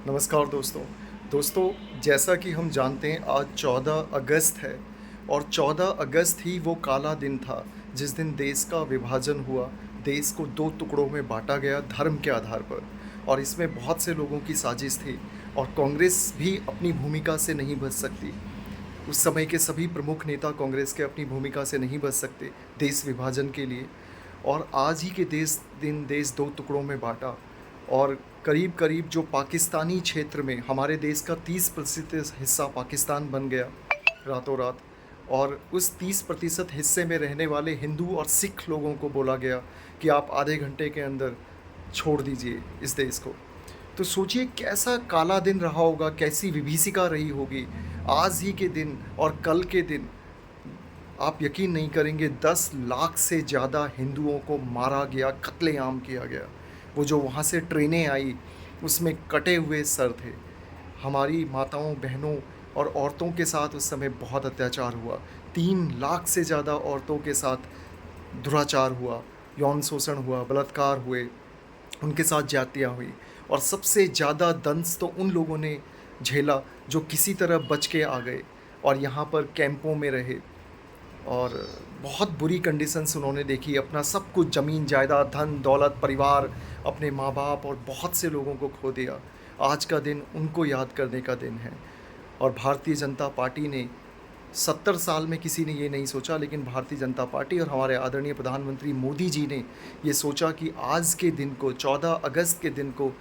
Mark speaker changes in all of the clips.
Speaker 1: नमस्कार दोस्तों, जैसा कि हम जानते हैं आज 14 अगस्त है और 14 अगस्त ही वो काला दिन था जिस दिन देश का विभाजन हुआ। देश को दो टुकड़ों में बांटा गया धर्म के आधार पर और इसमें बहुत से लोगों की साजिश थी और कांग्रेस भी अपनी भूमिका से नहीं बच सकती। उस समय के सभी प्रमुख नेता कांग्रेस के अपनी भूमिका से नहीं बच सकते देश विभाजन के लिए। और आज ही के देश दो टुकड़ों में बांटा और करीब करीब जो पाकिस्तानी क्षेत्र में हमारे देश का 30% हिस्सा पाकिस्तान बन गया रातों रात। और उस 30% हिस्से में रहने वाले हिंदू और सिख लोगों को बोला गया कि आप आधे घंटे के अंदर छोड़ दीजिए इस देश को। तो सोचिए कैसा काला दिन रहा होगा, कैसी विभीषिका रही होगी आज ही के दिन। और कल के दिन आप यकीन नहीं करेंगे 10 लाख से ज़्यादा हिंदुओं को मारा गया, कत्लेआम किया गया। वो जो वहाँ से ट्रेनें आई उसमें कटे हुए सर थे। हमारी माताओं, बहनों और औरतों के साथ उस समय बहुत अत्याचार हुआ। 3 लाख से ज़्यादा औरतों के साथ दुराचार हुआ, यौन शोषण हुआ, बलात्कार हुए, उनके साथ जातियाँ हुई। और सबसे ज़्यादा दंश तो उन लोगों ने झेला जो किसी तरह बच के आ गए और यहाँ पर कैंपों में रहे और बहुत बुरी कंडीशंस उन्होंने देखी। अपना सब कुछ, ज़मीन जायदाद, धन दौलत, परिवार, अपने माँ बाप और बहुत से लोगों को खो दिया। आज का दिन उनको याद करने का दिन है। और भारतीय जनता पार्टी ने 70 साल में किसी ने ये नहीं सोचा, लेकिन भारतीय जनता पार्टी और हमारे आदरणीय प्रधानमंत्री मोदी जी ने ये सोचा कि आज के दिन को, 14 अगस्त के दिन को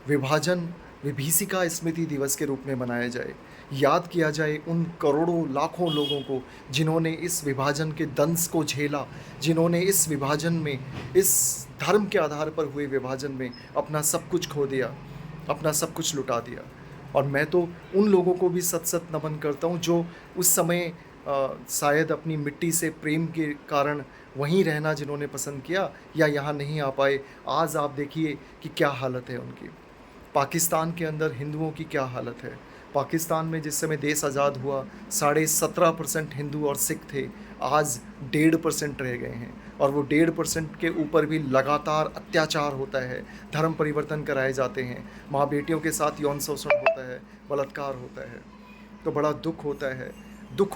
Speaker 1: विभाजन विभीषिका स्मृति दिवस के रूप में मनाया जाए। याद किया जाए उन करोड़ों लाखों लोगों को जिन्होंने इस विभाजन के दंश को झेला, जिन्होंने इस विभाजन में, इस धर्म के आधार पर हुए विभाजन में अपना सब कुछ खो दिया, अपना सब कुछ लुटा दिया। और मैं तो उन लोगों को भी सत सत नमन करता हूँ जो उस समय शायद अपनी मिट्टी से प्रेम के कारण वहीं रहना जिन्होंने पसंद किया या यहाँ नहीं आ पाए। आज आप देखिए कि क्या हालत है उनकी। पाकिस्तान के अंदर हिंदुओं की क्या हालत है। पाकिस्तान में जिस समय देश आज़ाद हुआ 17.5% हिंदू और सिख थे, आज 1.5% रह गए हैं। और वो 1.5% के ऊपर भी लगातार अत्याचार होता है, धर्म परिवर्तन कराए जाते हैं, माँ बेटियों के साथ यौन शोषण होता है, बलात्कार होता है। तो बड़ा दुख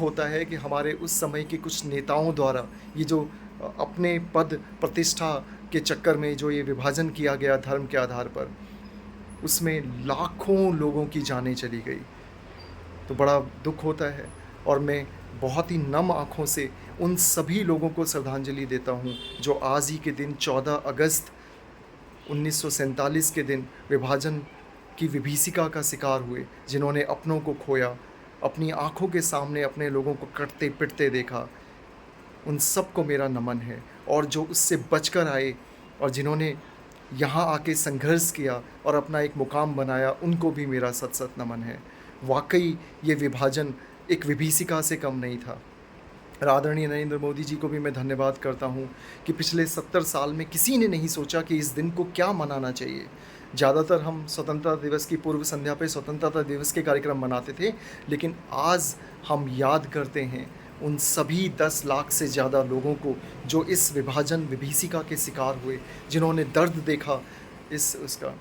Speaker 1: होता है कि हमारे उस समय के कुछ नेताओं द्वारा ये जो अपने पद प्रतिष्ठा के चक्कर में जो ये विभाजन किया गया धर्म के आधार पर, उसमें लाखों लोगों की जानें चली गई। तो बड़ा दुख होता है और मैं बहुत ही नम आँखों से उन सभी लोगों को श्रद्धांजलि देता हूँ जो आज ही के दिन 14 अगस्त 1947 के दिन विभाजन की विभीषिका का शिकार हुए, जिन्होंने अपनों को खोया, अपनी आँखों के सामने अपने लोगों को कटते पिटते देखा। उन सब को मेरा नमन है। और जो उससे बचकर आए और जिन्होंने यहाँ आके संघर्ष किया और अपना एक मुकाम बनाया, उनको भी मेरा सत सत नमन है। वाकई ये विभाजन एक विभीषिका से कम नहीं था। आदरणीय नरेंद्र मोदी जी को भी मैं धन्यवाद करता हूँ कि पिछले 70 साल में किसी ने नहीं सोचा कि इस दिन को क्या मनाना चाहिए। ज़्यादातर हम स्वतंत्रता दिवस की पूर्व संध्या पे स्वतंत्रता दिवस के कार्यक्रम मनाते थे, लेकिन आज हम याद करते हैं उन सभी 10 लाख से ज़्यादा लोगों को जो इस विभाजन विभीषिका के शिकार हुए, जिन्होंने दर्द देखा उसका।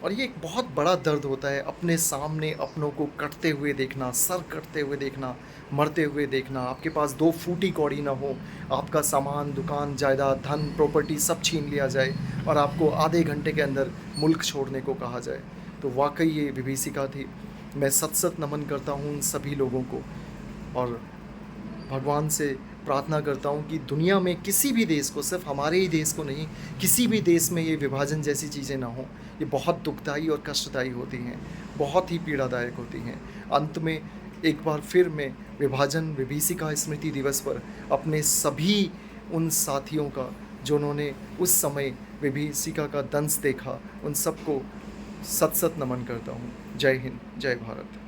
Speaker 1: और ये एक बहुत बड़ा दर्द होता है, अपने सामने अपनों को कटते हुए देखना, सर कटते हुए देखना, मरते हुए देखना। आपके पास 2 फूटी कौड़ी ना हो, आपका सामान, दुकान, जायदाद, धन, प्रॉपर्टी सब छीन लिया जाए और आपको आधे घंटे के अंदर मुल्क छोड़ने को कहा जाए। तो वाकई ये विभीषिका थी। मैं सत सत नमन करता हूँ उन सभी लोगों को और भगवान से प्रार्थना करता हूँ कि दुनिया में किसी भी देश को, सिर्फ हमारे ही देश को नहीं, किसी भी देश में ये विभाजन जैसी चीज़ें ना हों। ये बहुत दुखदाई और कष्टदायी होती हैं, बहुत ही पीड़ादायक होती हैं। अंत में एक बार फिर मैं विभाजन विभीषिका स्मृति दिवस पर अपने सभी उन साथियों का जिन्होंने उस समय विभीषिका का दंश देखा, उन सबको सत सत नमन करता हूँ। जय हिंद, जय भारत।